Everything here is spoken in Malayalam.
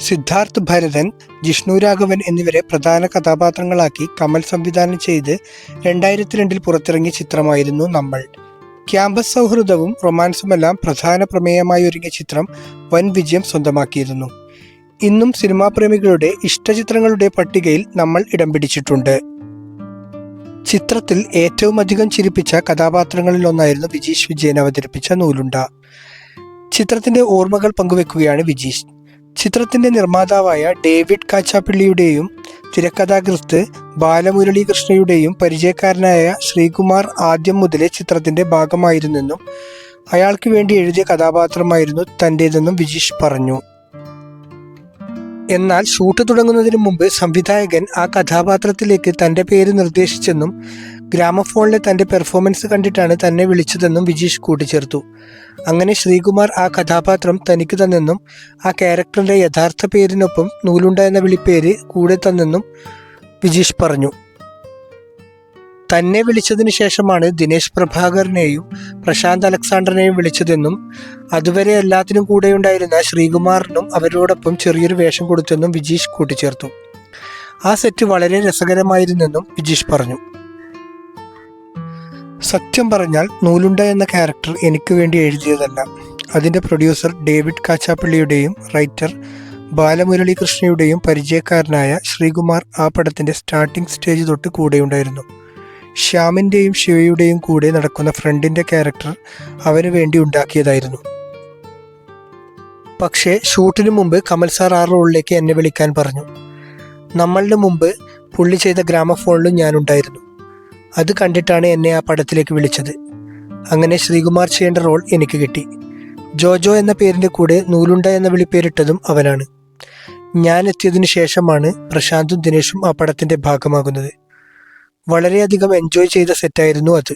സിദ്ധാർത്ഥ് ഭരതൻ, ജിഷ്ണു രാഘവൻ എന്നിവരെ പ്രധാന കഥാപാത്രങ്ങളാക്കി കമൽ സംവിധാനം ചെയ്ത് 2002 പുറത്തിറങ്ങിയ ചിത്രമായിരുന്നു നമ്മൾ. ക്യാമ്പസ് സൗഹൃദവും റൊമാൻസുമെല്ലാം പ്രധാന പ്രമേയമായി ഒരുങ്ങിയ ചിത്രം വൻ വിജയം സ്വന്തമാക്കിയിരുന്നു. ഇന്നും സിനിമാ പ്രേമികളുടെ ഇഷ്ടചിത്രങ്ങളുടെ പട്ടികയിൽ നമ്മൾ ഇടം പിടിച്ചിട്ടുണ്ട്. ചിത്രത്തിൽ ഏറ്റവും അധികം ചിരിപ്പിച്ച കഥാപാത്രങ്ങളിൽ ഒന്നായിരുന്നു വിജീഷ് വിജയൻ അവതരിപ്പിച്ച നൂലുണ്ട. ചിത്രത്തിന്റെ ഓർമ്മകൾ പങ്കുവെക്കുകയാണ് വിജീഷ്. ചിത്രത്തിന്റെ നിർമ്മാതാവായ ഡേവിഡ് കാച്ചാപ്പള്ളിയുടെയും തിരക്കഥാകൃത്ത് ബാലമുരളീകൃഷ്ണയുടെയും പരിചയക്കാരനായ ശ്രീകുമാർ ആദ്യം മുതലേ ചിത്രത്തിന്റെ ഭാഗമായിരുന്നെന്നും അയാൾക്ക് വേണ്ടി എഴുതിയ കഥാപാത്രമായിരുന്നു തൻ്റേതെന്നും വിജീഷ് പറഞ്ഞു. എന്നാൽ ഷൂട്ട് തുടങ്ങുന്നതിന് മുമ്പ് സംവിധായകൻ ആ കഥാപാത്രത്തിലേക്ക് തൻ്റെ പേര് നിർദ്ദേശിച്ചെന്നും ഗ്രാമഫോണിലെ തൻ്റെ പെർഫോമൻസ് കണ്ടിട്ടാണ് തന്നെ വിളിച്ചതെന്നും വിജീഷ് കൂട്ടിച്ചേർത്തു. അങ്ങനെ ശ്രീകുമാർ ആ കഥാപാത്രം തനിക്ക് തന്നെന്നും ആ ക്യാരക്ടറിൻ്റെ യഥാർത്ഥ പേരിനൊപ്പം നൂലുണ്ട എന്ന വിളിപ്പേര് കൂടെ തന്നെന്നും വിജീഷ് പറഞ്ഞു. തന്നെ വിളിച്ചതിന് ശേഷമാണ് ദിനേശ് പ്രഭാകറിനെയും പ്രശാന്ത് അലക്സാണ്ടറിനെയും വിളിച്ചതെന്നും അതുവരെ എല്ലാത്തിനും കൂടെയുണ്ടായിരുന്ന ശ്രീകുമാറിനും അവരോടൊപ്പം ചെറിയൊരു വേഷം കൊടുത്തെന്നും വിജീഷ് കൂട്ടിച്ചേർത്തു. ആ സെറ്റ് വളരെ രസകരമായിരുന്നെന്നും വിജീഷ് പറഞ്ഞു. സത്യം പറഞ്ഞാൽ നൂലുണ്ട എന്ന ക്യാരക്ടർ എനിക്ക് വേണ്ടി എഴുതിയതല്ല. അതിൻ്റെ പ്രൊഡ്യൂസർ ഡേവിഡ് കാച്ചാപ്പള്ളിയുടെയും റൈറ്റർ ബാലമുരളീകൃഷ്ണയുടെയും പരിചയക്കാരനായ ശ്രീകുമാർ ആ പടത്തിൻ്റെ സ്റ്റാർട്ടിംഗ് സ്റ്റേജ് തൊട്ട് കൂടെയുണ്ടായിരുന്നു. ശ്യാമിൻ്റെയും ശിവയുടെയും കൂടെ നടക്കുന്ന ഫ്രണ്ടിൻ്റെ ക്യാരക്ടർ അവന് വേണ്ടി ഉണ്ടാക്കിയതായിരുന്നു. പക്ഷേ ഷൂട്ടിന് മുമ്പ് കമൽ സാർ ആ റോളിലേക്ക് എന്നെ വിളിക്കാൻ പറഞ്ഞു. നമ്മളുടെ മുമ്പ് പുള്ളി ചെയ്ത ഗ്രാമഫോണിലും ഞാനുണ്ടായിരുന്നു. അത് കണ്ടിട്ടാണ് എന്നെ ആ പടത്തിലേക്ക് വിളിച്ചത്. അങ്ങനെ ശ്രീകുമാർ ചെയ്യേണ്ട റോൾ എനിക്ക് കിട്ടി. ജോജോ എന്ന പേരിൻ്റെ കൂടെ നൂലുണ്ട എന്ന വിളിപ്പേരിട്ടതും അവനാണ്. ഞാൻ എത്തിയതിനു ശേഷമാണ് പ്രശാന്തും ദിനേശും ആ പടത്തിൻ്റെ ഭാഗമാകുന്നത്. വളരെയധികം എൻജോയ് ചെയ്ത സെറ്റായിരുന്നു അത്.